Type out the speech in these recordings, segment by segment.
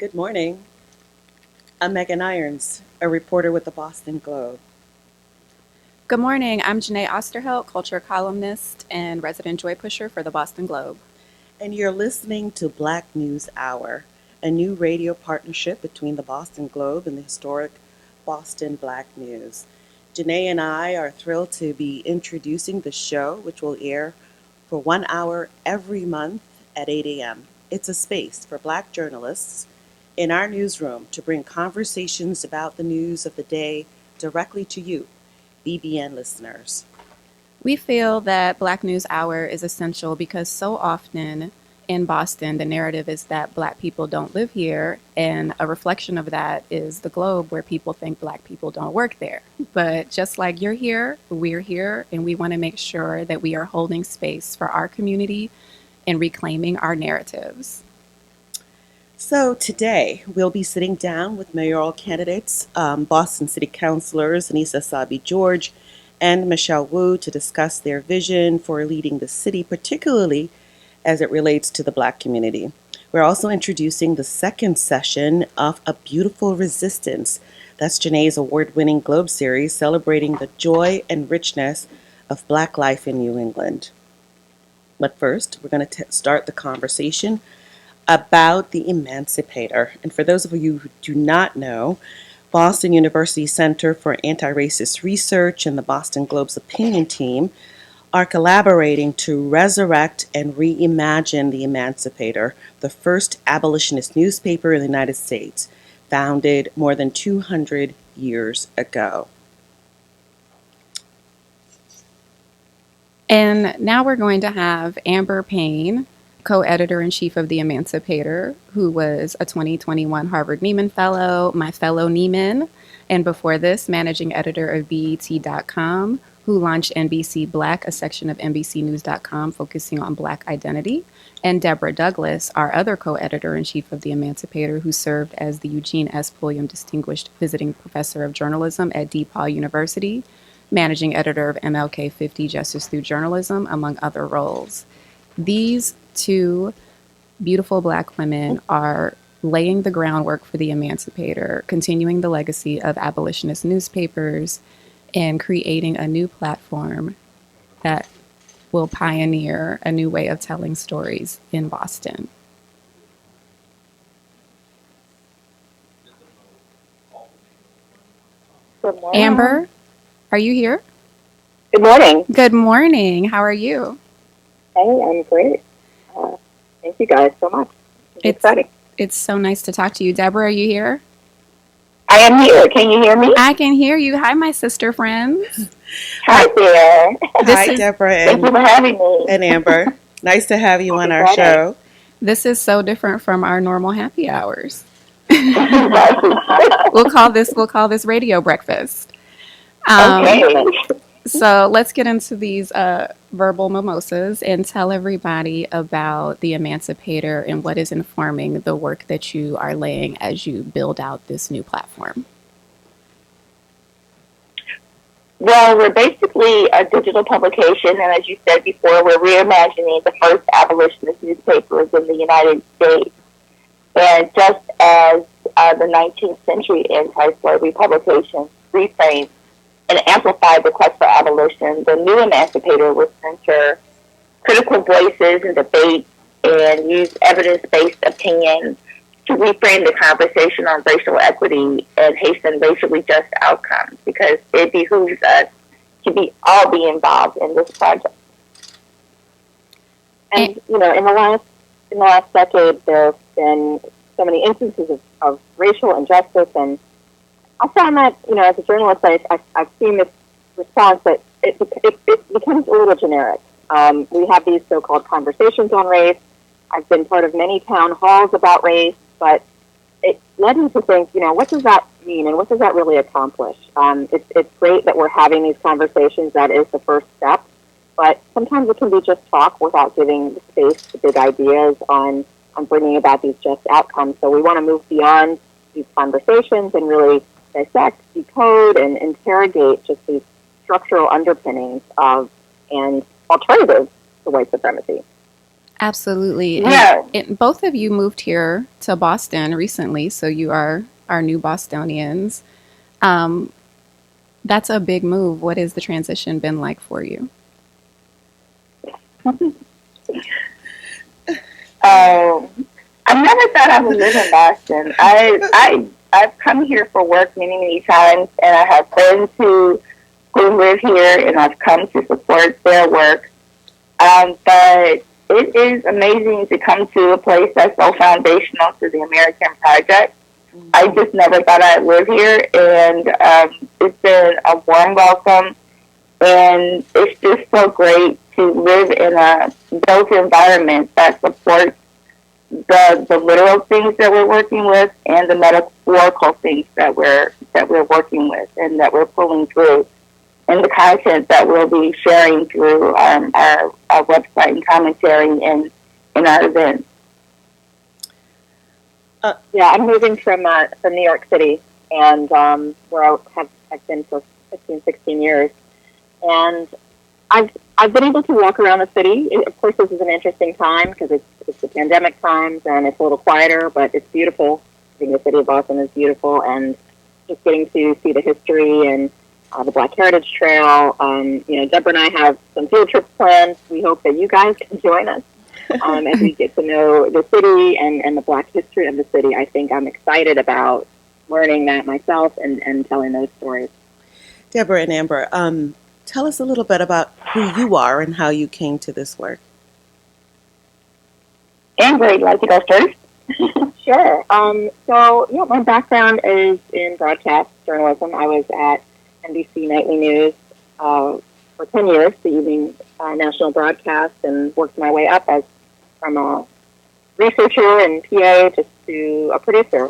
Good morning. I'm Megan Irons, a reporter with the Boston Globe. Good morning. I'm Janae Osterhout, culture columnist and resident joy pusher for the Boston Globe. And you're listening to Black News Hour, a new radio partnership between the Boston Globe and the historic Boston Black News. Janae and I are thrilled to be introducing the show, which will air for 1 hour every month at 8 a.m. It's a space for Black journalists in our newsroom to bring conversations about the news of the day directly to you, BBN listeners. We feel that Black News Hour is essential because so often in Boston, the narrative is that Black people don't live here, and a reflection of that is the Globe, where people think Black people don't work there. But just like you're here, we're here, and we want to make sure that we are holding space for our community and reclaiming our narratives. So today we'll be sitting down with mayoral candidates, Boston City Councilors Annissa Essaibi George and Michelle Wu, to discuss their vision for leading the city, particularly as it relates to the Black community. We're also introducing the second session of A Beautiful Resistance. That's Janae's award-winning Globe series celebrating the joy and richness of Black life in New England. But first, we're going to start the conversation about the Emancipator. And for those of you who do not know, Boston University Center for Anti-Racist Research and the Boston Globe's opinion team are collaborating to resurrect and reimagine the Emancipator, the first abolitionist newspaper in the United States, founded more than 200 years ago. And now we're going to have Amber Payne, co-editor-in-chief of The Emancipator, who was a 2021 Harvard Nieman Fellow, my fellow Nieman, and before this, managing editor of BET.com, who launched NBC Black, a section of NBCnews.com focusing on Black identity, and Deborah Douglas, our other co-editor-in-chief of The Emancipator, who served as the Eugene S. Pulliam Distinguished Visiting Professor of Journalism at DePaul University, managing editor of MLK 50 Justice Through Journalism, among other roles. These two beautiful Black women are laying the groundwork for the Emancipator, continuing the legacy of abolitionist newspapers, and creating a new platform that will pioneer a new way of telling stories in Boston. Good morning. Amber, are you here? Good morning. Good morning. How are you? Hey, I'm great. Thank you guys so much. It's exciting. It's so nice to talk to you. Deborah, are you here? I am here. Can you hear me? I can hear you. Hi, my sister friends. Hi there. Hi, Deborah Thank you for having me. and Amber. Nice to have you on our Friday. show. This is so different from our normal happy hours. Right. We'll call this radio breakfast. Okay. So let's get into these verbal mimosas and tell everybody about the Emancipator and what is informing the work that you are laying as you build out this new platform. Well, we're basically a digital publication, and as you said before, we're reimagining the first abolitionist newspapers in the United States. And just as the 19th century anti-slavery publications reframed and amplify the quest for abolition, the new Emancipator will center critical voices and debate and use evidence-based opinion to reframe the conversation on racial equity and hasten racially just outcomes, because it behooves us to all be involved in this project. And in the last decade, there have been so many instances of racial injustice, and I found that, as a journalist, I've seen this response that it becomes a little generic. We have these so-called conversations on race. I've been part of many town halls about race, but it led me to think, what does that mean and what does that really accomplish? It's great that we're having these conversations. That is the first step. But sometimes it can be just talk without giving the space to big ideas on bringing about these just outcomes. So we want to move beyond these conversations and really dissect, decode, and interrogate just these structural underpinnings of and alternatives to white supremacy. Absolutely. Yeah. And both of you moved here to Boston recently, so you are our new Bostonians. Um, that's a big move. What has the transition been like for you? Um, I never thought I would live in Boston. I've come here for work many, many times, and I have friends who live here, and I've come to support their work. But it is amazing to come to a place that's so foundational to the American project. I just never thought I'd live here, and it's been a warm welcome, and it's just so great to live in a built environment that supports the literal things that we're working with and the metaphorical things that we're working with and that we're pulling through, and the content that we'll be sharing through our website and commentary and in our events. Yeah, I'm moving from New York City, and where I've been for 15, 16 years, and I've been able to walk around the city. Of course, this is an interesting time because it's the pandemic times and it's a little quieter, but it's beautiful. I think the city of Boston is beautiful, and just getting to see the history and the Black Heritage Trail. Deborah and I have some field trips planned. We hope that you guys can join us as we get to know the city and the Black history of the city. I think I'm excited about learning that myself and telling those stories. Deborah and Amber, tell us a little bit about who you are and how you came to this work. Amber, you'd like to go first? Sure. My background is in broadcast journalism. I was at NBC Nightly News for 10 years, the evening national broadcast, and worked my way up from a researcher and PA just to a producer,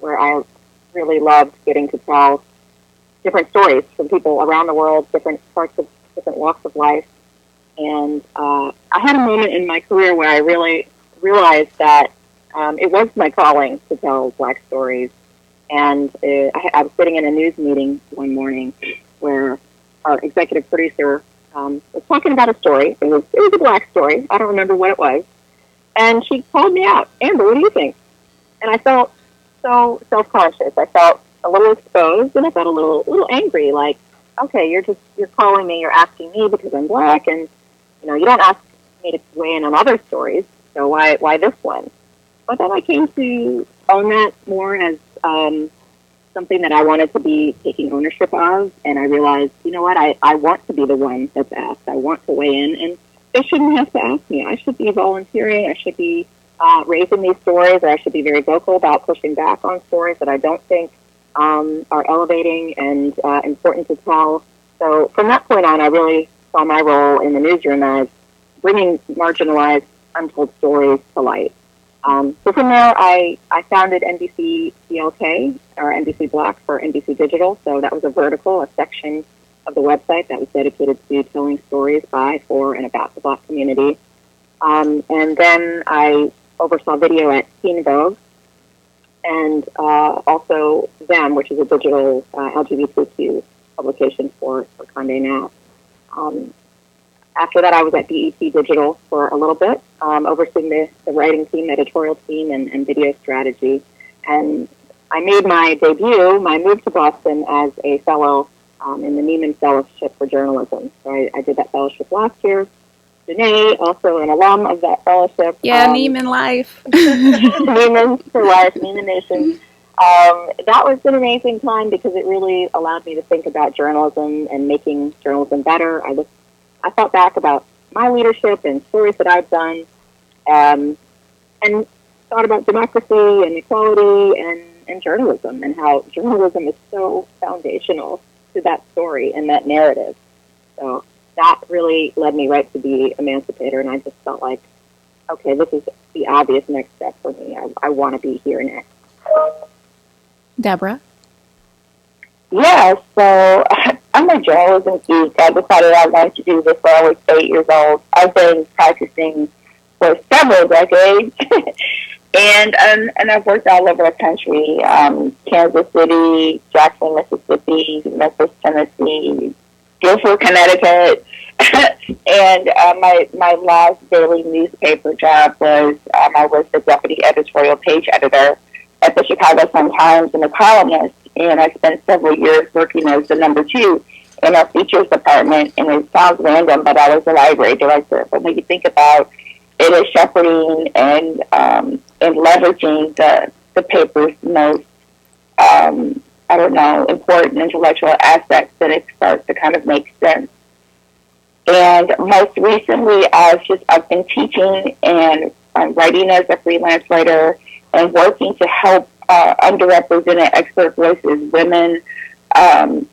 where I really loved getting to tell different stories from people around the world, different parts of different walks of life. And I had a moment in my career where I really realized that it was my calling to tell Black stories. And I was sitting in a news meeting one morning where our executive producer was talking about a story. It was a Black story. I don't remember what it was. And she called me out, Amber, what do you think? And I felt so self-conscious. I felt a little exposed, and I felt a little angry. Like, okay, you're calling me, you're asking me because I'm Black, and you don't ask me to weigh in on other stories. So why this one? But then I came to own that more as something that I wanted to be taking ownership of, and I realized, you know what, I want to be the one that's asked. I want to weigh in, and they shouldn't have to ask me. I should be volunteering. I should be raising these stories, or I should be very vocal about pushing back on stories that I don't think are elevating and important to tell. So from that point on, I really saw my role in the newsroom as bringing marginalized, untold stories to light. So from there, I founded NBC BLK, or NBC Black for NBC Digital. So that was a vertical, a section of the website that was dedicated to telling stories by, for, and about the Black community. And then I oversaw video at Teen Vogue, and also Them, which is a digital LGBTQ publication for Condé Nast. After that, I was at BET Digital for a little bit, overseeing the writing team, editorial team, and video strategy. And I made my debut, my move to Boston, as a fellow in the Nieman Fellowship for Journalism. So I did that fellowship last year. Janae, also an alum of that fellowship. Yeah, Nieman life. Nieman for life, Nieman Nation. That was an amazing time because it really allowed me to think about journalism and making journalism better. I thought back about my leadership and stories that I've done, and thought about democracy and equality and journalism, and how journalism is so foundational to that story and that narrative. So that really led me right to the Emancipator, and I just felt like, okay, this is the obvious next step for me. I want to be here next. Deborah? Yeah, so I'm a journalism geek. I decided I wanted to do this when I was 8 years old. I've been practicing for several decades, and I've worked all over the country: Kansas City, Jackson, Mississippi, Memphis, Tennessee, Guilford, Connecticut. And my last daily newspaper job was I was the deputy editorial page editor at the Chicago Sun-Times and a columnist. And I spent several years working as the number two in our features department. And it sounds random, but I was the library director. But when you think about it, as shepherding and leveraging the paper's most I don't know, important intellectual aspects, that it starts to kind of make sense. And most recently, I've been teaching and writing as a freelance writer and working to help underrepresented expert voices, women,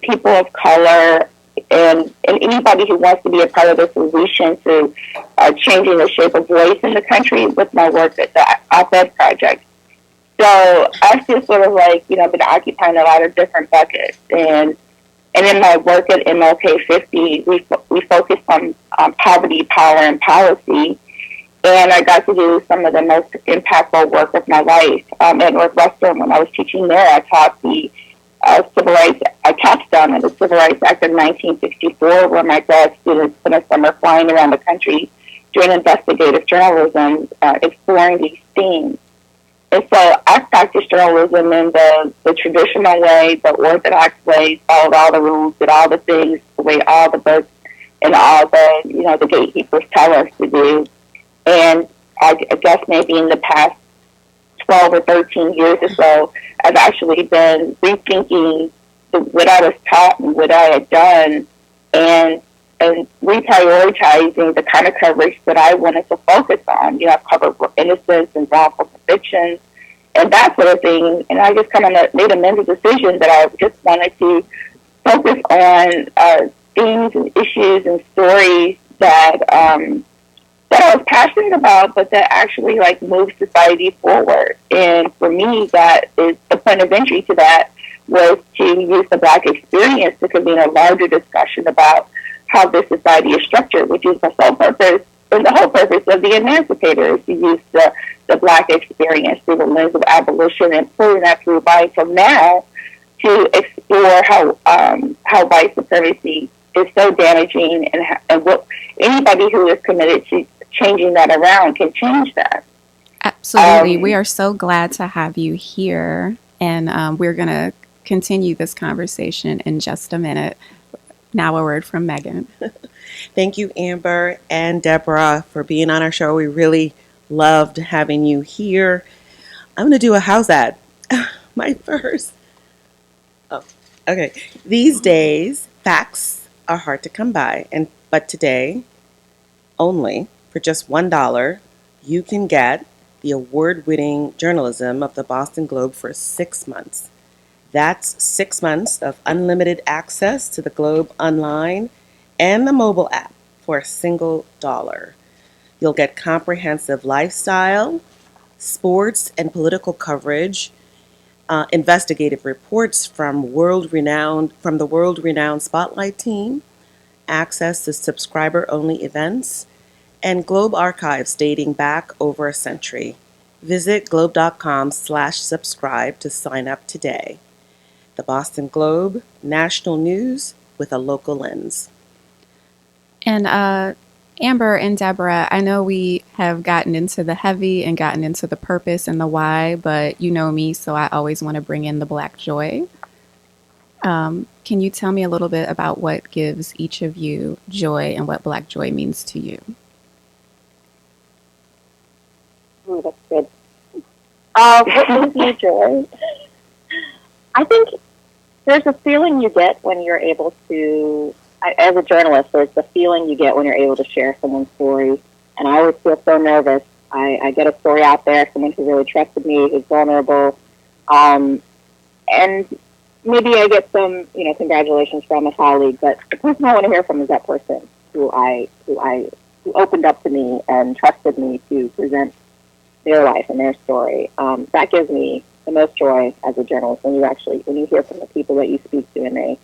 people of color, and anybody who wants to be a part of the solution to changing the shape of voice in the country with my work at the Op-Ed Project. So I've just sort of been occupying a lot of different buckets. And in my work at MLK 50, we focused on poverty, power, and policy. And I got to do some of the most impactful work of my life. At Northwestern, when I was teaching there, I taught the Civil Rights, I capstone on the Civil Rights Act of 1964, where my grad students spent a summer flying around the country doing investigative journalism, exploring these themes. And so I practiced journalism in the traditional way, the orthodox way, followed all the rules, did all the things, the way all the books and all the gatekeepers tell us to do. And I guess maybe in the past 12 or 13 years or so, I've actually been rethinking what I was taught and what I had done, and reprioritizing the kind of coverage that I wanted to focus on. I've covered innocence and wrongful convictions and that sort of thing. And I just kind of made a mental decision that I just wanted to focus on themes and issues and stories that I was passionate about, but that actually move society forward. And for me, that is the point of entry to that, was to use the Black experience to convene a larger discussion about how this society is structured, which is the sole purpose and the whole purpose of the Emancipator, is to use the Black experience through the lens of abolition and pulling that through by from now to explore how white supremacy is so damaging, and what anybody who is committed to changing that around can change that. Absolutely. We are so glad to have you here, and we're going to continue this conversation in just a minute. Now a word from Megan. Thank you, Amber and Deborah, for being on our show. We really loved having you here. I'm going to do a house ad. My first. Oh, okay. These days, facts are hard to come by, but today, only for just $1, you can get the award-winning journalism of the Boston Globe for 6 months. That's 6 months of unlimited access to the Globe online and the mobile app for a single $1. You'll get comprehensive lifestyle, sports, and political coverage, investigative reports from the world-renowned Spotlight team, access to subscriber-only events, and Globe archives dating back over a century. Visit globe.com/subscribe to sign up today. The Boston Globe, national news with a local lens. And Amber and Deborah, I know we have gotten into the heavy and gotten into the purpose and the why, but you know me, so I always want to bring in the Black joy. Can you tell me a little bit about what gives each of you joy and what Black joy means to you? Ooh, that's good. What gives me joy? I think there's a feeling you get when you're able to, as a journalist, there's the feeling you get when you're able to share someone's story. And I always feel so nervous. I get a story out there, someone who really trusted me, who's vulnerable. And maybe I get some, congratulations from a colleague, but the person I want to hear from is that person who opened up to me and trusted me to present their life and their story. That gives me the most joy as a journalist, when you hear from the people that you speak to and they,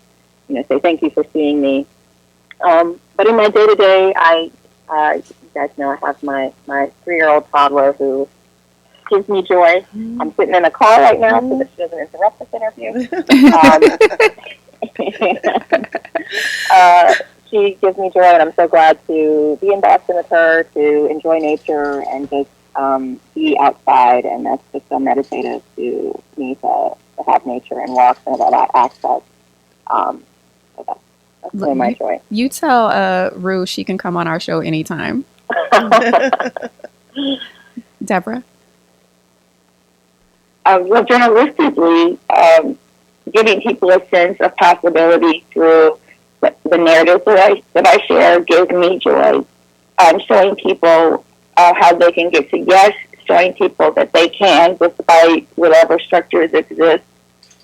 say thank you for seeing me. But in my day to day, you guys know I have my 3-year-old toddler who gives me joy. I'm sitting in a car right now so that she doesn't interrupt this interview. she gives me joy, and I'm so glad to be in Boston with her, to enjoy nature and just be outside. And that's just so meditative to me to have nature and walks and all that access. So that's really my joy. You tell Rue she can come on our show anytime. Deborah? Well, journalistically, giving people a sense of possibility through the narratives that I share gives me joy. Showing people how they can get to yes, showing people that they can, despite whatever structures exist,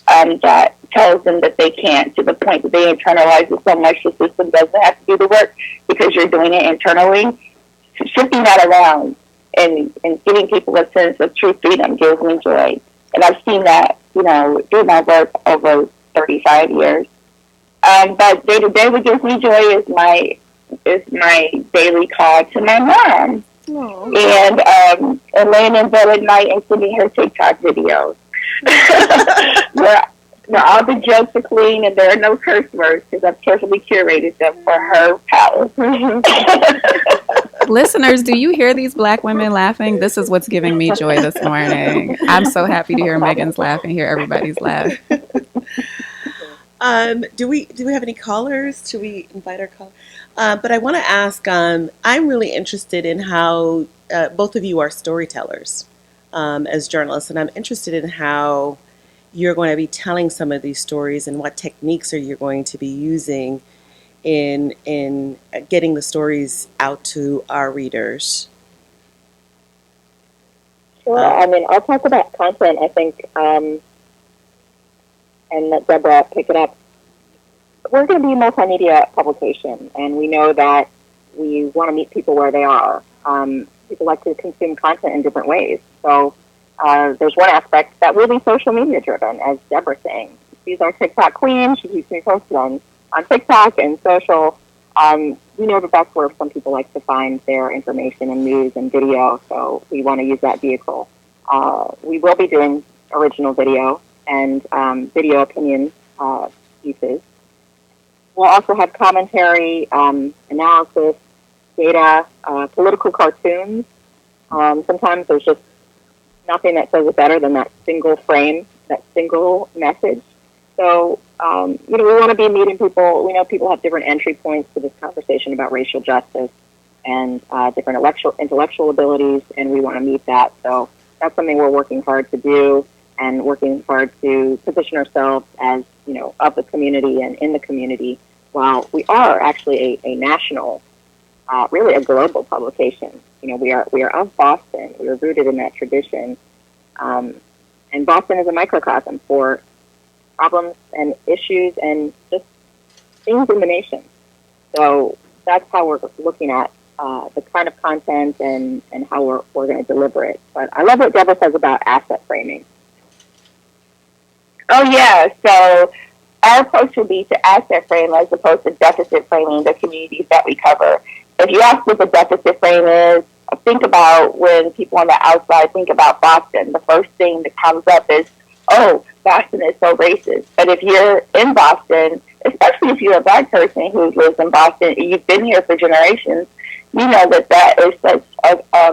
that tells them that they can't, to the point that they internalize it so much the system doesn't have to do the work because you're doing it internally. Shifting that around and giving people a sense of true freedom gives me joy. And I've seen that, through my work over 35 years. But day to day, what gives me joy is my daily call to my mom. Aww. And laying in bed at night and sending her TikTok videos. where all the jokes are clean and there are no curse words because I've carefully curated them for her palace. Listeners, do you hear these Black women laughing? This is what's giving me joy this morning. I'm so happy to hear Megan's laugh and hear everybody's laugh. Do we have any callers? Should we invite our callers? But I want to ask, I'm really interested in how both of you are storytellers as journalists, and I'm interested in how you're going to be telling some of these stories and what techniques are you going to be using in getting the stories out to our readers. Sure. I'll talk about content, I think, and let Deborah pick it up. We're going to be a multimedia publication, and we know that we want to meet people where they are. People like to consume content in different ways. So there's one aspect that will be social media driven, as Deborah's saying. She's our TikTok queen. She keeps me posted on TikTok and social. We know that that's where some people like to find their information and news and video, so we want to use that vehicle. We will be doing original video and video opinion pieces. We'll also have commentary, analysis, data, political cartoons. Sometimes there's just nothing that says it better than that single frame, that single message. So, we want to be meeting people. We know people have different entry points to this conversation about racial justice and different intellectual abilities, and we want to meet that. So that's something we're working hard to do and working hard to position ourselves as, of the community and in the community, while we are actually a national, really a global publication. We are of Boston. We are rooted in that tradition. And Boston is a microcosm for problems and issues and just things in the nation. So that's how we're looking at the kind of content and how we're going to deliver it. But I love what Deborah says about asset framing. Oh, yeah. So our approach would be to asset frame as opposed to deficit framing the communities that we cover. If you ask what the deficit frame is, think about when people on the outside think about Boston. The first thing that comes up is, oh, Boston is so racist. But if you're in Boston, especially if you're a Black person who lives in Boston, and you've been here for generations, you know that is such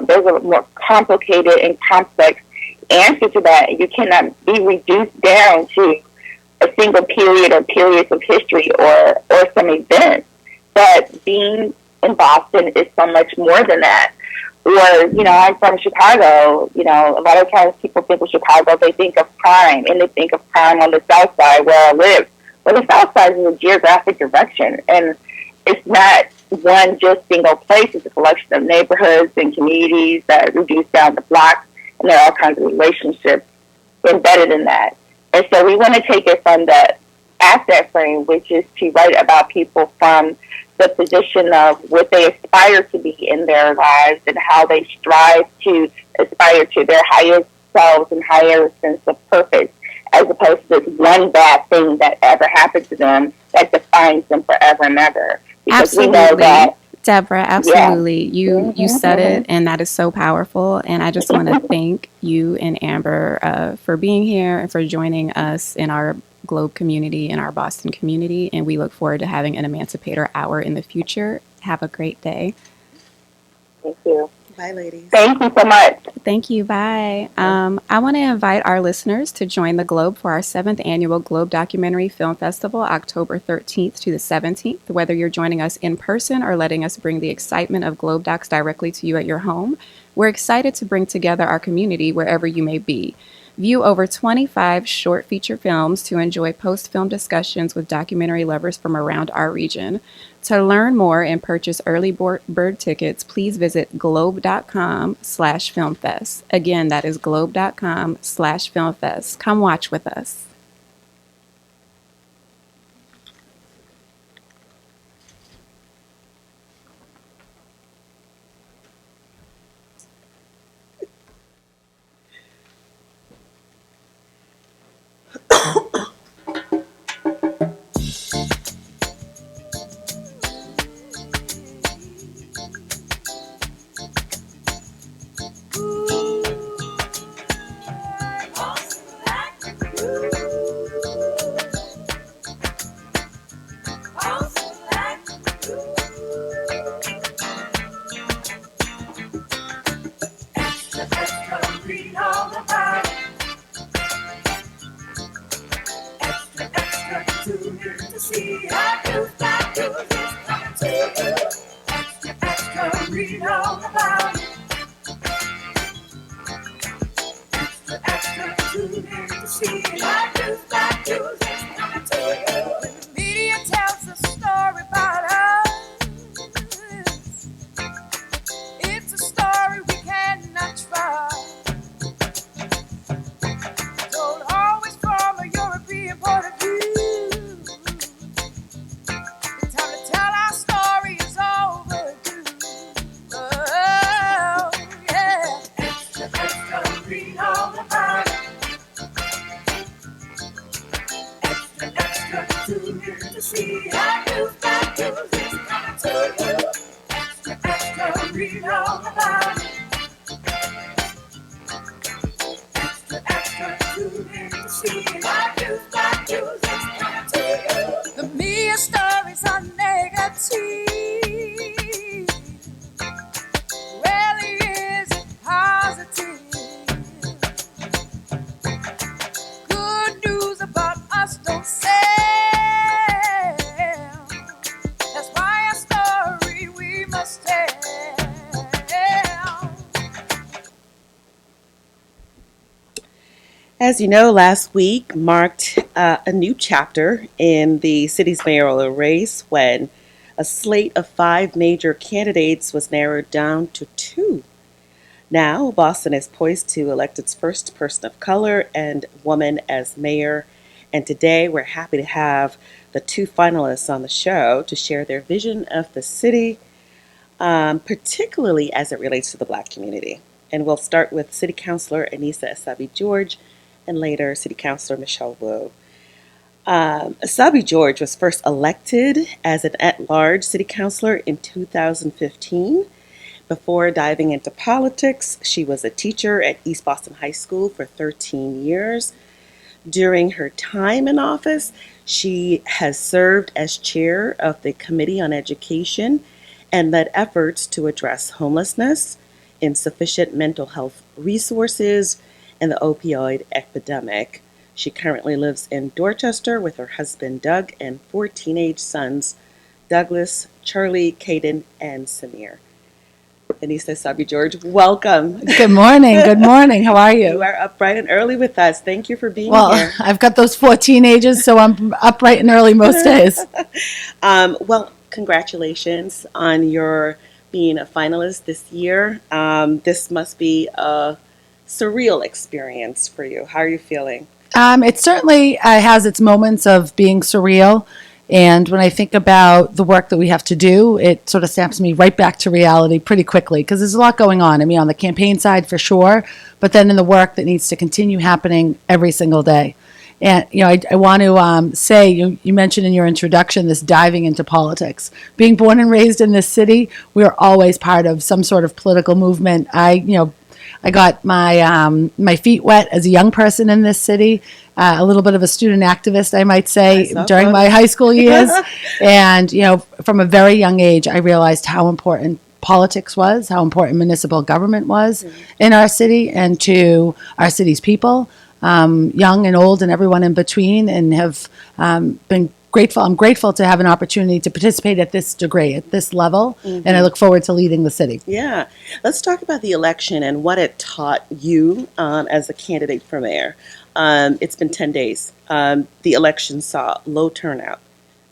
there's a more complicated and complex answer to that. You cannot be reduced down to a single period or periods of history or some events. But being in Boston is so much more than that. Or, I'm from Chicago. A lot of times people think of Chicago, they think of crime, and they think of crime on the South Side where I live. But the South Side is a geographic direction, and it's not one just single place. It's a collection of neighborhoods and communities that reduce down the blocks, and there are all kinds of relationships embedded in that. And so we want to take it from the asset frame, which is to write about people from the position of what they aspire to be in their lives and how they strive to aspire to their highest selves and higher sense of purpose, as opposed to this one bad thing that ever happened to them that defines them forever and ever. Because absolutely. We know that, Deborah, absolutely. Yeah. You said it, and that is so powerful. And I just want to thank you and Amber for being here and for joining us in our Globe community and our Boston community. And we look forward to having an Emancipator Hour in the future. Have a great day. Thank you. Bye, ladies. Thank you so much. Thank you. Bye. I want to invite our listeners to join the Globe for our 7th annual Globe Documentary Film Festival, October 13th to the 17th. Whether you're joining us in person or letting us bring the excitement of Globe Docs directly to you at your home, we're excited to bring together our community wherever you may be. View over 25 short feature films to enjoy post-film discussions with documentary lovers from around our region. To learn more and purchase early bird tickets, please visit globe.com/filmfest. Again, that is globe.com/filmfest. Come watch with us. As you know, last week marked a new chapter in the city's mayoral race when a slate of 5 major candidates was narrowed down to 2. Now, Boston is poised to elect its first person of color and woman as mayor. And today we're happy to have the 2 finalists on the show to share their vision of the city, particularly as it relates to the Black community. And we'll start with City Councilor Annissa Essaibi George and later City Councilor Michelle Wu. Essaibi George was first elected as an at-large city councilor in 2015. Before diving into politics, she was a teacher at East Boston High School for 13 years. During her time in office, she has served as chair of the Committee on Education and led efforts to address homelessness, insufficient mental health resources, and the opioid epidemic. She currently lives in Dorchester with her husband Doug and 4 teenage sons, Douglas, Charlie, Caden, and Samir. Annissa Essaibi George, welcome. Good morning. Good morning. How are you? You are up bright and early with us. Thank you for being Well, here. I've got those 4 teenagers, so I'm up bright and early most days. Well, congratulations on your being a finalist this year. This must be a surreal experience for you. How are you feeling? It certainly has its moments of being surreal. And when I think about the work that we have to do, it sort of snaps me right back to reality pretty quickly because there's a lot going on. I mean, on the campaign side for sure, but then in the work that needs to continue happening every single day. And, you know, I want to say, you mentioned in your introduction this diving into politics. Being born and raised in this city, we're always part of some sort of political movement. I got my feet wet as a young person in this city, a little bit of a student activist, I might say, during my high school years. And, from a very young age, I realized how important politics was, how important municipal government was in our city and to our city's people, young and old and everyone in between, and have been grateful. I'm grateful to have an opportunity to participate at this degree, at this level, and I look forward to leading the city. Yeah. Let's talk about the election and what it taught you as a candidate for mayor. It's been 10 days. The election saw low turnout,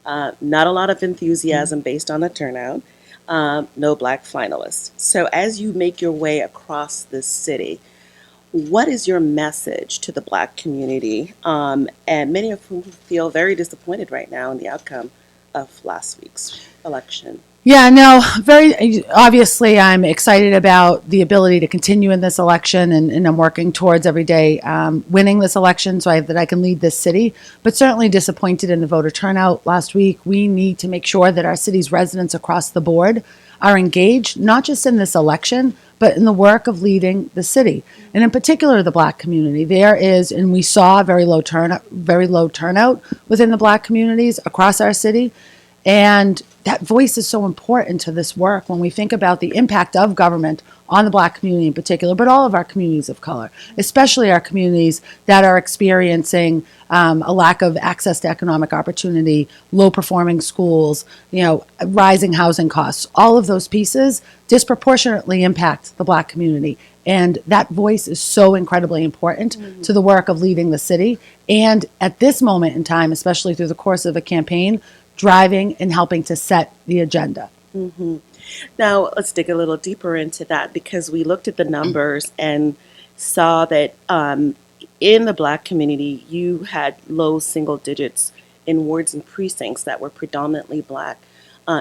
not a lot of enthusiasm based on the turnout, no black finalists. So as you make your way across this city, what is your message to the black community, and many of whom feel very disappointed right now in the outcome of last week's election? Yeah, no, very obviously I'm excited about the ability to continue in this election, and I'm working towards every day winning this election so that I can lead this city, but certainly disappointed in the voter turnout last week. We need to make sure that our city's residents across the board are engaged, not just in this election, but in the work of leading the city, and in particular the black community. There is, and we saw very low turnout within the black communities across our city, and that voice is so important to this work when we think about the impact of government on the black community in particular, but all of our communities of color, especially our communities that are experiencing a lack of access to economic opportunity, low performing schools, rising housing costs. All of those pieces disproportionately impact the black community. And that voice is so incredibly important to the work of leading the city. And at this moment in time, especially through the course of a campaign, driving and helping to set the agenda. Now, let's dig a little deeper into that, because we looked at the numbers and saw that in the black community, you had low single digits in wards and precincts that were predominantly black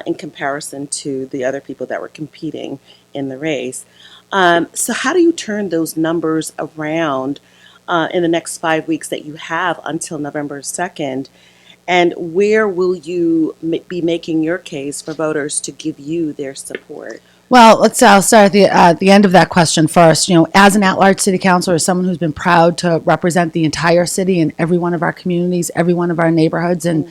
in comparison to the other people that were competing in the race. So how do you turn those numbers around in the next 5 weeks that you have until November 2nd? And where will you be making your case for voters to give you their support? Well, I'll start at the end of that question first. As an at-large city councilor, as someone who's been proud to represent the entire city in every one of our communities, every one of our neighborhoods, and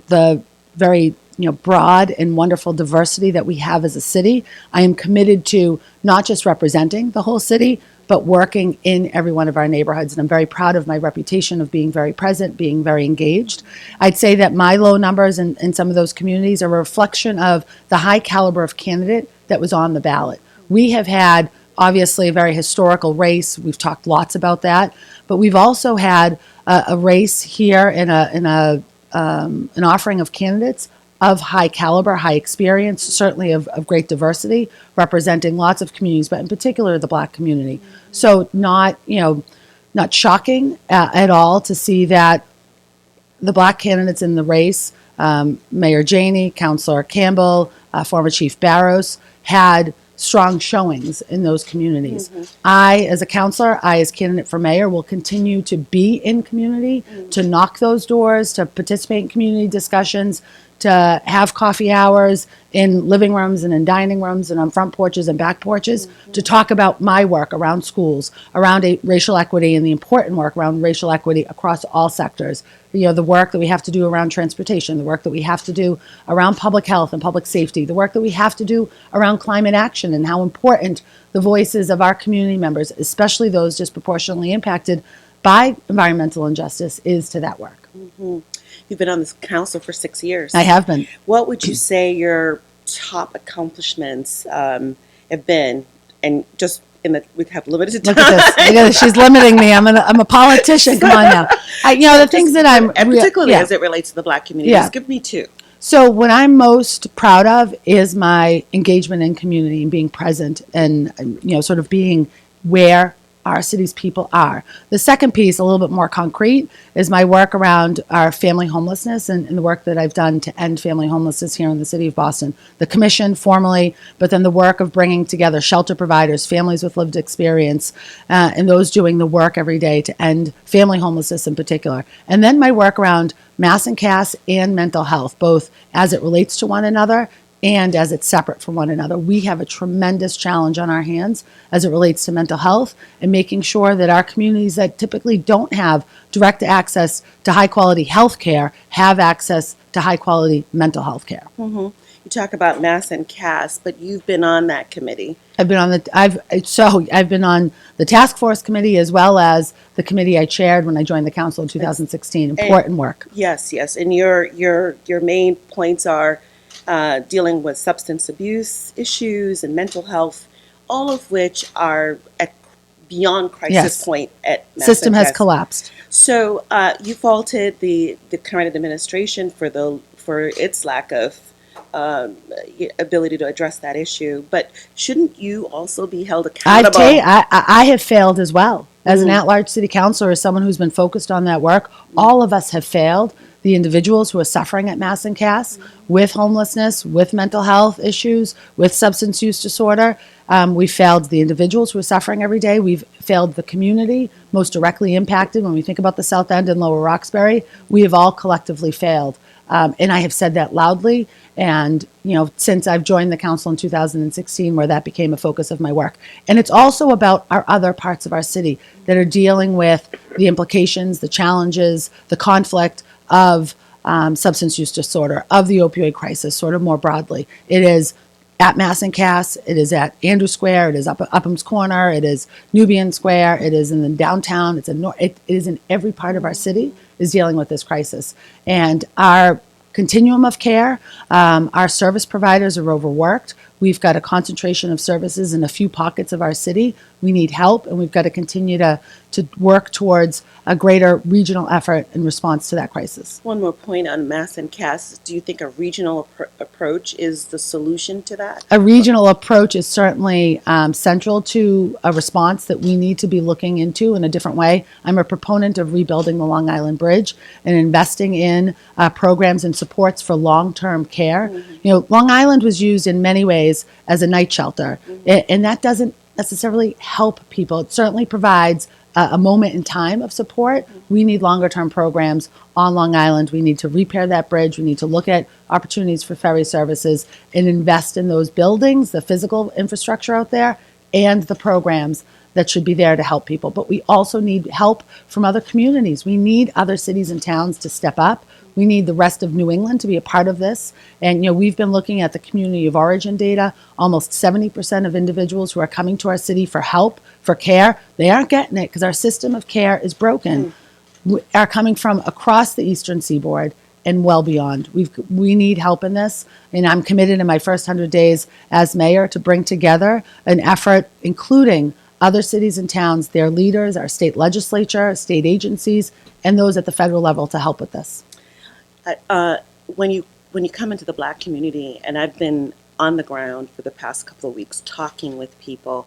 the very broad and wonderful diversity that we have as a city, I am committed to not just representing the whole city, but working in every one of our neighborhoods. And I'm very proud of my reputation of being very present, being very engaged. I'd say that my low numbers in some of those communities are a reflection of the high caliber of candidate that was on the ballot. We have had, obviously, a very historical race. We've talked lots about that. But we've also had a race here in an offering of candidates of high caliber, high experience, certainly of great diversity, representing lots of communities, but in particular the black community. So not shocking at all to see that the black candidates in the race, Mayor Janey, Councilor Campbell, former Chief Barros, had strong showings in those communities. I, as a councilor, as candidate for mayor, will continue to be in community, to knock those doors, to participate in community discussions, to have coffee hours in living rooms and in dining rooms and on front porches and back porches, to talk about my work around schools, around racial equity, and the important work around racial equity across all sectors. The work that we have to do around transportation, the work that we have to do around public health and public safety, the work that we have to do around climate action, and how important the voices of our community members, especially those disproportionately impacted by environmental injustice, is to that work. You've been on this council for 6 years. I have been. What would you say your top accomplishments have been? And just we have limited time. Look at this. She's limiting me. I'm a politician. Come on now. The things that I'm... And particularly as it relates to the black community. Just give me two. So what I'm most proud of is my engagement in community and being present and, sort of being where our city's people are. The second piece, a little bit more concrete, is my work around our family homelessness and the work that I've done to end family homelessness here in the city of Boston. The commission formally, but then the work of bringing together shelter providers, families with lived experience, and those doing the work every day to end family homelessness in particular. And then my work around mass and CAS and mental health, both as it relates to one another and as it's separate from one another. We have a tremendous challenge on our hands as it relates to mental health and making sure that our communities that typically don't have direct access to high quality health care have access to high quality mental health care. You talk about Mass and Cass, but you've been on that committee. I've been on the task force committee as well as the committee I chaired when I joined the council in 2016. Important work. Yes, yes, and your main points are dealing with substance abuse issues and mental health, all of which are at beyond crisis Yes. point at Mass System and has Cass. collapsed. So you faulted the current administration for its lack of ability to address that issue. But shouldn't you also be held accountable? I have failed as well. As an at-large city councilor, as someone who's been focused on that work, all of us have failed. The individuals who are suffering at Mass and Cass with homelessness, with mental health issues, with substance use disorder, we failed the individuals who are suffering every day. We've failed the community most directly impacted. When we think about the South End and Lower Roxbury, we have all collectively failed. And I have said that loudly. And, since I've joined the council in 2016, where that became a focus of my work. And it's also about our other parts of our city that are dealing with the implications, the challenges, the conflict of substance use disorder, of the opioid crisis, sort of more broadly. It is at Mass and Cass, it is at Andrew Square, it is up Upham's Corner, it is Nubian Square, it is in the downtown, it is in every part of our city is dealing with this crisis. And our continuum of care, our service providers are overworked. We've got a concentration of services in a few pockets of our city. We need help, and we've got to continue to work towards a greater regional effort in response to that crisis. One more point on Mass and Cass. Do you think a regional approach is the solution to that? A regional approach is certainly central to a response that we need to be looking into in a different way. I'm a proponent of rebuilding the Long Island Bridge and investing in programs and supports for long-term care. Long Island was used in many ways as a night shelter, and that doesn't necessarily help people. It certainly provides a moment in time of support. We need longer term programs on Long Island. We need to repair that bridge. We need to look at opportunities for ferry services and invest in those buildings, the physical infrastructure out there, and the programs that should be there to help people. But we also need help from other communities. We need other cities and towns to step up. We need the rest of New England to be a part of this. And, we've been looking at the community of origin data. Almost 70% of individuals who are coming to our city for help, for care, they aren't getting it because our system of care is broken, are coming from across the Eastern Seaboard and well beyond. We need help in this. And I'm committed in my first 100 days as mayor to bring together an effort, including other cities and towns, their leaders, our state legislature, state agencies, and those at the federal level to help with this. When you come into the Black community, and I've been on the ground for the past couple of weeks talking with people,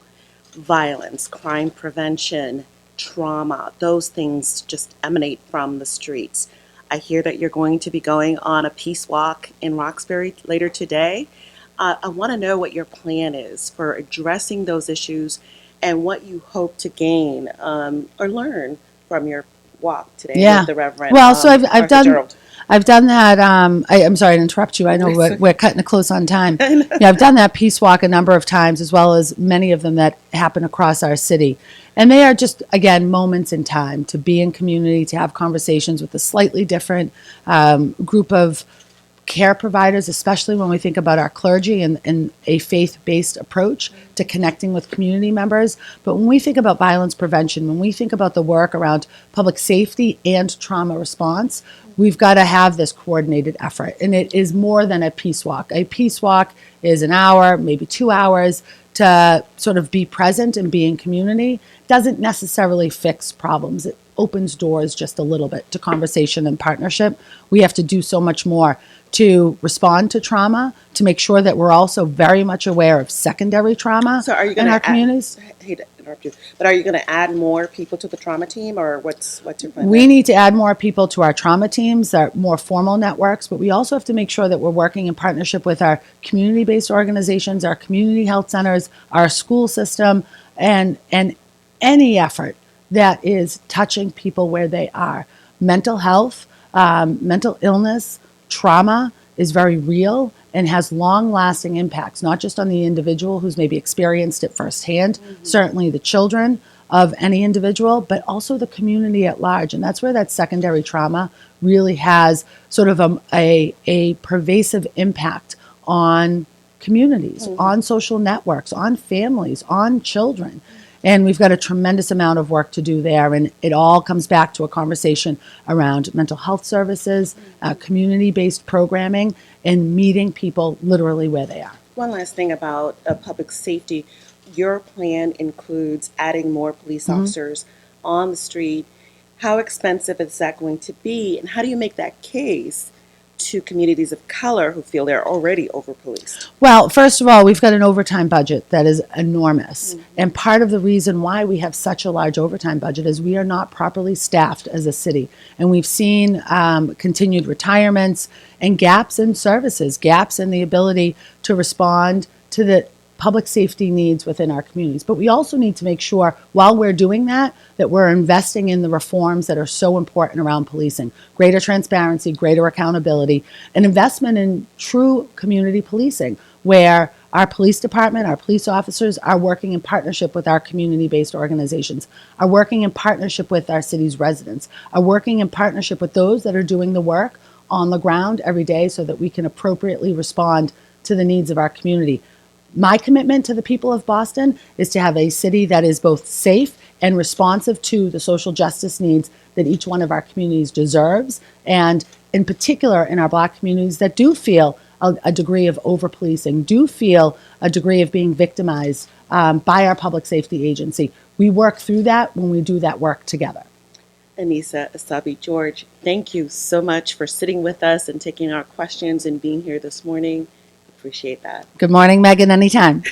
violence, crime prevention, trauma, those things just emanate from the streets. I hear that you're going to be going on a peace walk in Roxbury later today. I want to know what your plan is for addressing those issues and what you hope to gain or learn from your walk today with the Reverend. Well, so I've done. Gerald. I've done that. I'm sorry to interrupt you. I know we're cutting it close on time. I've done that peace walk a number of times, as well as many of them that happen across our city. And they are just, again, moments in time to be in community, to have conversations with a slightly different group of care providers, especially when we think about our clergy and a faith-based approach to connecting with community members. But when we think about violence prevention, when we think about the work around public safety and trauma response, we've got to have this coordinated effort. And it is more than a peace walk. A peace walk is an hour, maybe 2 hours to sort of be present and be in community. Doesn't necessarily fix problems. It opens doors just a little bit to conversation and partnership. We have to do so much more to respond to trauma, to make sure that we're also very much aware of secondary trauma in our communities. I hate to interrupt you, but are you going to add more people to the trauma team, or what's your plan? We need to add more people to our trauma teams, our more formal networks, but we also have to make sure that we're working in partnership with our community-based organizations, our community health centers, our school system, and any effort that is touching people where they are. Mental health, mental illness, trauma is very real, and has long-lasting impacts, not just on the individual who's maybe experienced it firsthand, certainly the children of any individual, but also the community at large. And that's where that secondary trauma really has sort of a pervasive impact on communities, on social networks, on families, on children. And we've got a tremendous amount of work to do there. And it all comes back to a conversation around mental health services, community-based programming, and meeting people literally where they are. One last thing about public safety. Your plan includes adding more police officers on the street. How expensive is that going to be? And how do you make that case to communities of color who feel they're already over-policed? Well, first of all, we've got an overtime budget that is enormous. And part of the reason why we have such a large overtime budget is we are not properly staffed as a city. And we've seen continued retirements and gaps in services, gaps in the ability to respond to the public safety needs within our communities. But we also need to make sure, while we're doing that, that we're investing in the reforms that are so important around policing. Greater transparency, greater accountability, an investment in true community policing, where our police department, our police officers are working in partnership with our community-based organizations, are working in partnership with our city's residents, are working in partnership with those that are doing the work on the ground every day so that we can appropriately respond to the needs of our community. My commitment to the people of Boston is to have a city that is both safe and responsive to the social justice needs that each one of our communities deserves, and in particular in our Black communities that do feel a degree of over-policing, do feel a degree of being victimized by our public safety agency. We work through that when we do that work together. Annissa Essaibi George, thank you so much for sitting with us and taking our questions and being here this morning. Appreciate that. Good morning, Megan, anytime.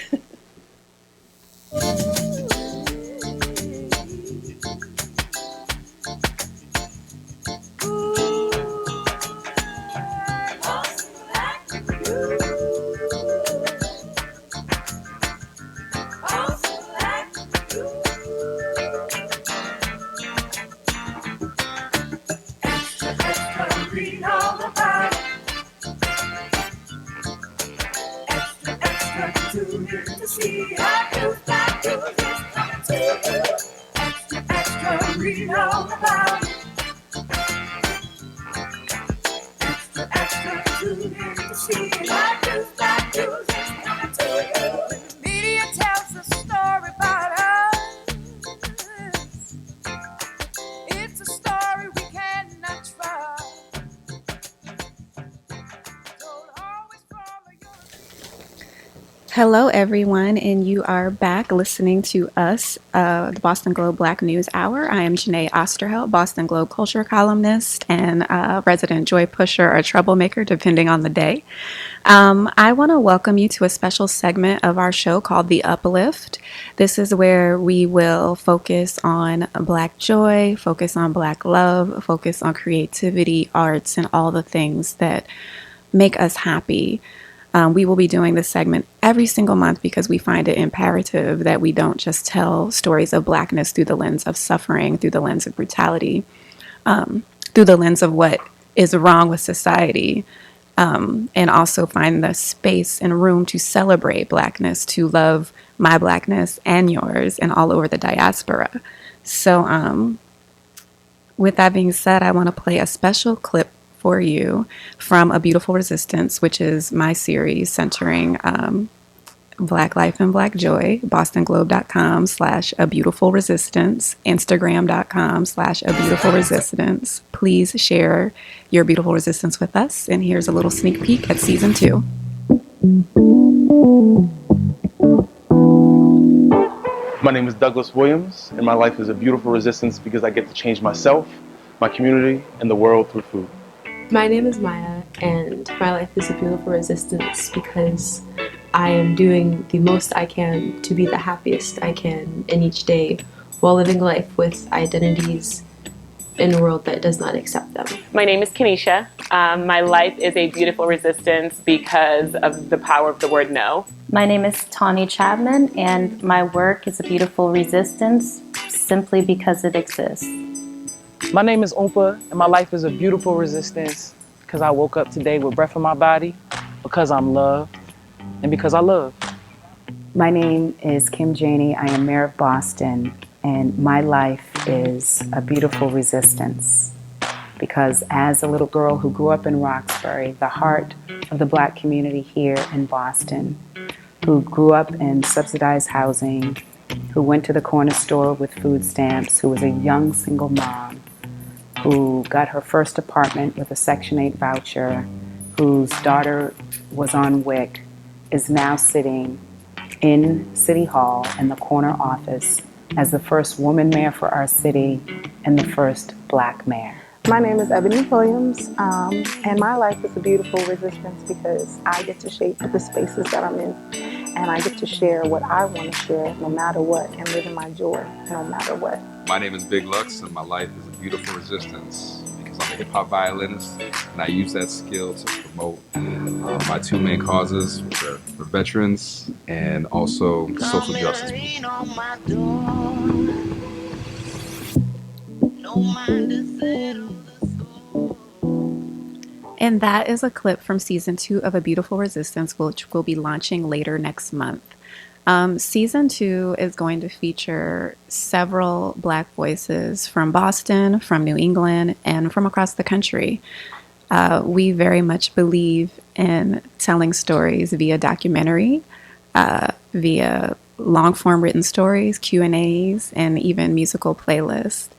To see our youth, black youth is coming to you. Extra, extra, read all about it. Extra, extra, tune in to see our youth, black youth is coming to you. When the media tells a story about us, it's a story we cannot trust. Don't always follow your... Hello, everyone, and you are back listening to us, the Boston Globe Black News Hour. I am Janae Osterhout, Boston Globe culture columnist and resident joy pusher or troublemaker, depending on the day. I want to welcome you to a special segment of our show called The Uplift. This is where we will focus on Black joy, focus on Black love, focus on creativity, arts, and all the things that make us happy. We will be doing this segment every single month because we find it imperative that we don't just tell stories of Blackness through the lens of suffering, through the lens of brutality, through the lens of what is wrong with society, and also find the space and room to celebrate Blackness, to love my Blackness and yours and all over the diaspora. So with that being said, I want to play a special clip for you from A Beautiful Resistance, which is my series centering Black life and Black joy. BostonGlobe.com/A Beautiful Resistance, Instagram.com/A Beautiful Resistance. Please share your beautiful resistance with us. And here's a little sneak peek at season 2. My name is Douglas Williams, and my life is a beautiful resistance because I get to change myself, my community, and the world through food. My name is Maya, and my life is a beautiful resistance because I am doing the most I can to be the happiest I can in each day while living life with identities in a world that does not accept them. My name is Kenesha. My life is a beautiful resistance because of the power of the word no. My name is Tawny Chapman, and my work is a beautiful resistance simply because it exists. My name is Oompa, and my life is a beautiful resistance because I woke up today with breath in my body, because I'm loved and because I love. My name is Kim Janey. I am Mayor of Boston, and my life is a beautiful resistance because as a little girl who grew up in Roxbury, the heart of the Black community here in Boston, who grew up in subsidized housing, who went to the corner store with food stamps, who was a young single mom, who got her first apartment with a Section 8 voucher, whose daughter was on WIC, is now sitting in City Hall in the corner office as the first woman mayor for our city and the first Black mayor. My name is Ebony Williams, and my life is a beautiful resistance because I get to shape the spaces that I'm in, and I get to share what I want to share no matter what, and live in my joy no matter what. My name is Big Lux, and my life is a beautiful resistance because I'm a hip-hop violinist, and I use that skill to promote my two main causes, which are for veterans and also social justice. And that is a clip from season 2 of A Beautiful Resistance, which will be launching later next month. Season 2 is going to feature several Black voices from Boston, from New England, and from across the country. We very much believe in telling stories via documentary, via long-form written stories, Q&As, and even musical playlists.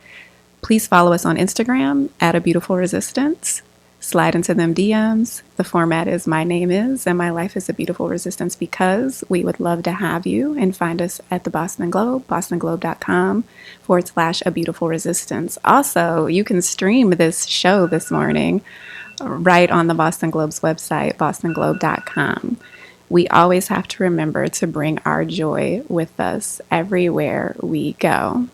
Please follow us on Instagram at A Beautiful Resistance. Slide into them DMs. The format is My Name Is and My Life is a Beautiful Resistance because we would love to have you, and find us at the Boston Globe, bostonglobe.com/A Beautiful Resistance. Also, you can stream this show this morning right on the Boston Globe's website, bostonglobe.com. We always have to remember to bring our joy with us everywhere we go.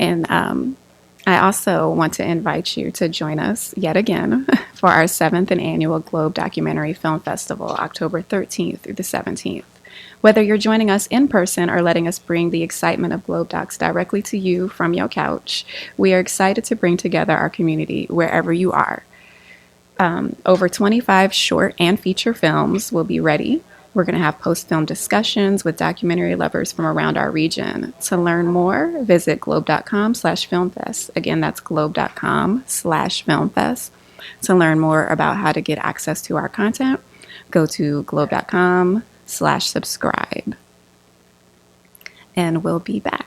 And I also want to invite you to join us yet again for our 7th annual Globe Documentary Film Festival, October 13th through the 17th. Whether you're joining us in person or letting us bring the excitement of Globe Docs directly to you from your couch, we are excited to bring together our community wherever you are. Over 25 short and feature films will be ready. We're going to have post-film discussions with documentary lovers from around our region. To learn more, visit globe.com/filmfest. Again, that's globe.com/filmfest. To learn more about how to get access to our content, go to globe.com/subscribe. And we'll be back.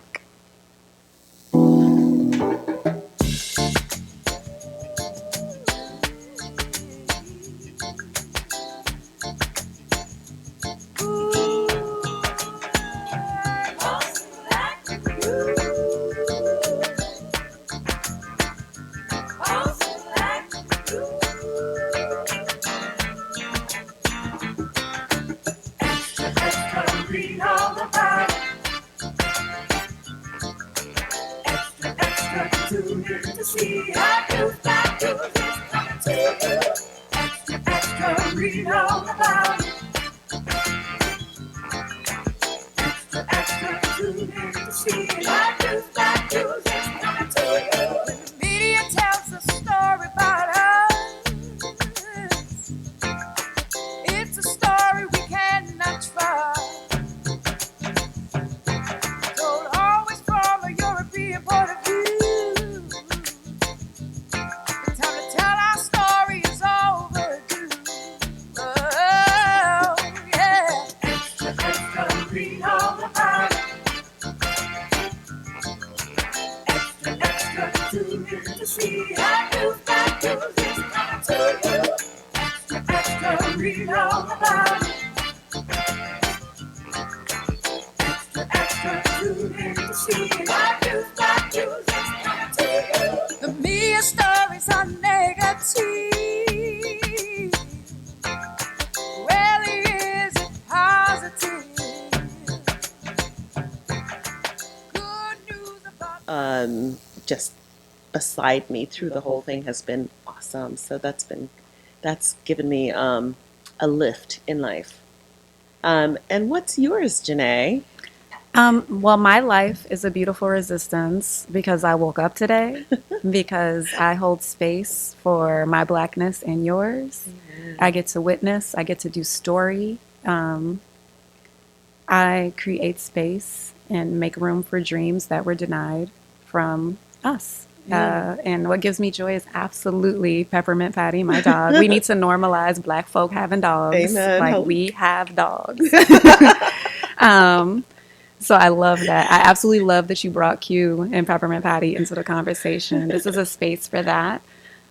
Just beside me through the whole thing has been awesome. So that's given me a lift in life. And what's yours, Janae? Well, my life is a beautiful resistance because I woke up today, because I hold space for my blackness and yours. I get to witness, I get to do story. I create space and make room for dreams that were denied from us. Yeah. And what gives me joy is absolutely Peppermint Patty, my dog. We need to normalize Black folk having dogs. Amen. Like, we have dogs. So I love that. I absolutely love that you brought Q and Peppermint Patty into the conversation. This is a space for that.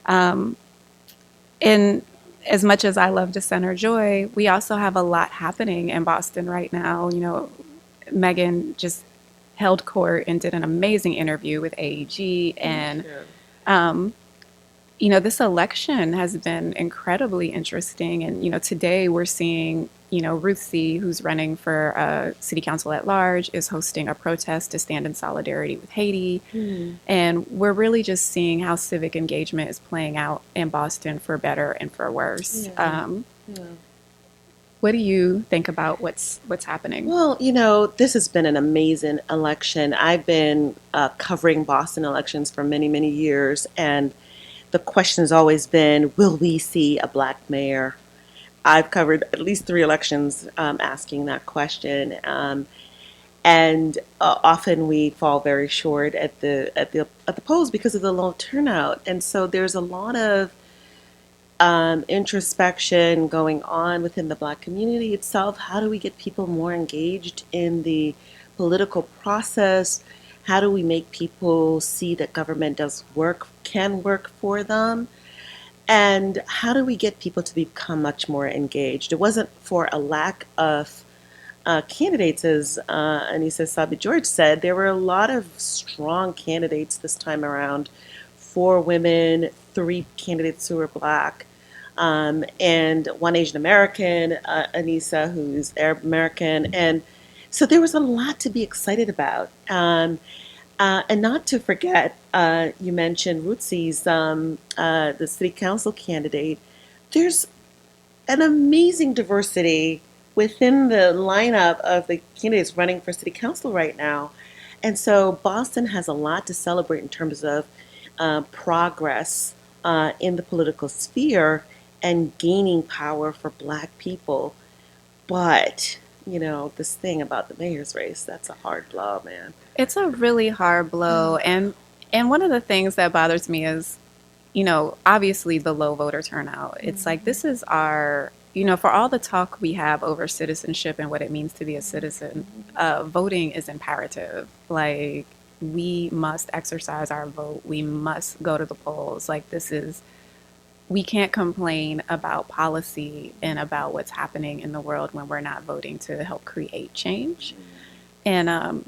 And as much as I love to center joy, we also have a lot happening in Boston right now. You know, Megan just held court and did an amazing interview with AEG. And, you know, this election has been incredibly interesting. And, you know, today we're seeing, you know, Ruth C., who's running for city council at large, is hosting a protest to stand in solidarity with Haiti. And we're really just seeing how civic engagement is playing out in Boston for better and for worse. What do you think about what's happening? Well, you know, this has been an amazing election. I've been covering Boston elections for many, many years, and the question has always been, will we see a black mayor? I've covered at least 3 elections asking that question, and often we fall very short at the polls because of the low turnout. And so there's a lot of introspection going on within the black community itself. How do we get people more engaged in the political process? How do we make people see that government can work for them? And how do we get people to become much more engaged? It wasn't for a lack of candidates, as Annissa Essaibi George said. There were a lot of strong candidates this time around. 4 women, 3 candidates who were black, and 1 Asian American, Annissa, who's Arab American. And so there was a lot to be excited about. And not to forget, you mentioned Rootsie's, the city council candidate. There's an amazing diversity within the lineup of the candidates running for city council right now. And so Boston has a lot to celebrate in terms of progress in the political sphere and gaining power for black people. But, you know, this thing about the mayor's race, that's a hard blow, man. It's a really hard blow. And one of the things that bothers me is, you know, obviously the low voter turnout. It's like, this is our, you know, for all the talk we have over citizenship and what it means to be a citizen, voting is imperative. Like, we must exercise our vote. We must go to the polls. Like, we can't complain about policy and about what's happening in the world when we're not voting to help create change. And,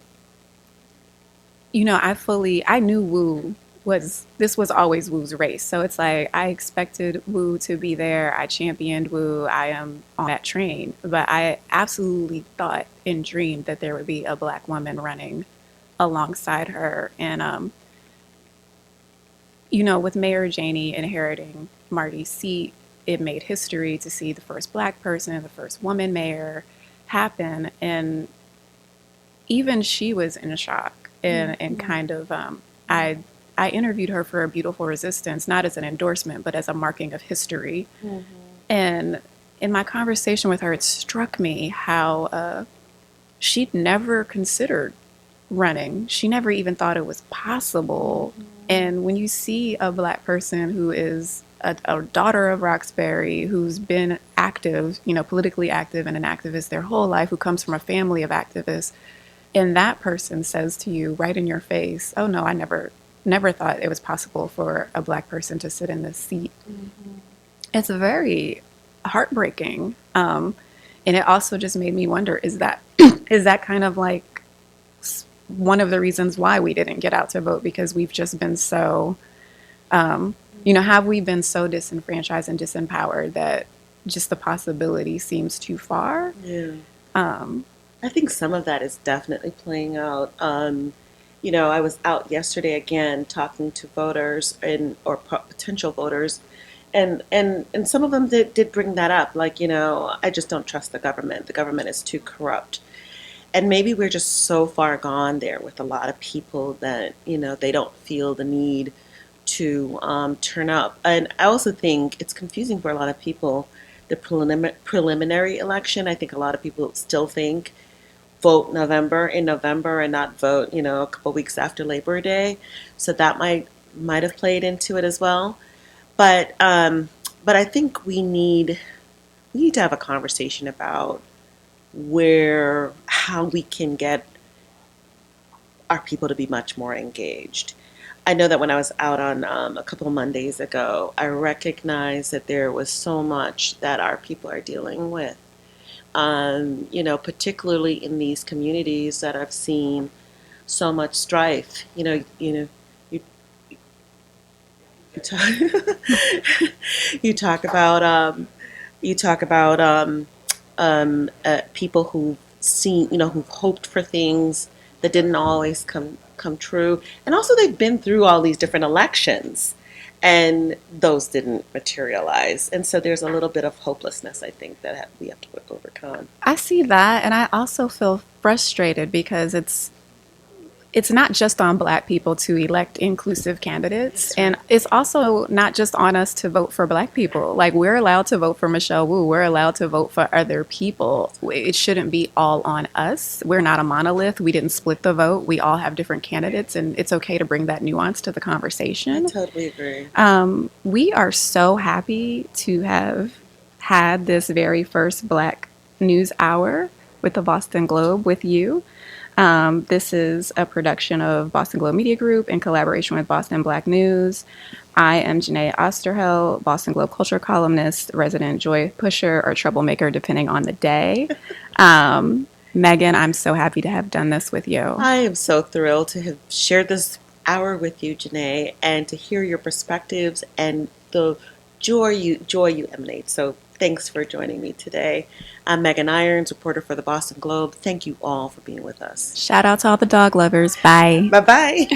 you know, I knew this was always Wu's race. So it's like, I expected Wu to be there. I championed Wu. I am on that train. But I absolutely thought and dreamed that there would be a black woman running alongside her. And, you know, with Mayor Janey inheriting Marty's seat, it made history to see the first black person, the first woman mayor happen. And even she was in shock and kind of, I interviewed her for A Beautiful Resistance, not as an endorsement, but as a marking of history. And in my conversation with her, it struck me how she'd never considered running. She never even thought it was possible. And when you see a black person who is a daughter of Roxbury, who's been active, you know, politically active and an activist their whole life, who comes from a family of activists, and that person says to you right in your face, oh no, I never thought it was possible for a black person to sit in this seat. It's very heartbreaking. And it also just made me wonder, is that kind of like one of the reasons why we didn't get out to vote? Because we've just been so, you know, have we been so disenfranchised and disempowered that just the possibility seems too far? I think some of that is definitely playing out. You know, I was out yesterday again talking to voters or potential voters, and some of them did bring that up. Like, you know, I just don't trust the government. The government is too corrupt. And maybe we're just so far gone there with a lot of people that, they don't feel the need to turn up. And I also think it's confusing for a lot of people, the preliminary election. I think a lot of people still think vote in November and not vote, a couple weeks after Labor Day. So that might have played into it as well. But I think we need to have a conversation about how we can get our people to be much more engaged. I know that when I was out on a couple Mondays ago, I recognized that there was so much that our people are dealing with. Particularly in these communities that I've seen so much strife. You you talk, you talk about people who've seen, who've hoped for things that didn't always come true, and also they've been through all these different elections, and those didn't materialize, and so there's a little bit of hopelessness, I think, that we have to overcome. I see that, and I also feel frustrated because it's not just on Black people to elect inclusive candidates, and it's also not just on us to vote for Black people. Like, we're allowed to vote for Michelle Wu, we're allowed to vote for other people. It shouldn't be all on us. We're not a monolith. We didn't split the vote. We all have different candidates, and it's okay to bring that nuance to the conversation. I totally agree. We are so happy to have had this very first Black News Hour with the Boston Globe with you. This is a production of Boston Globe Media Group in collaboration with Boston Black News. I am Janae Osterhel, Boston Globe culture columnist, resident joy pusher, or troublemaker, depending on the day. Megan, I'm so happy to have done this with you. I am so thrilled to have shared this hour with you, Janae, and to hear your perspectives and the joy you emanate. So thanks for joining me today. I'm Megan Irons, reporter for the Boston Globe. Thank you all for being with us. Shout out to all the dog lovers. Bye. Bye-bye.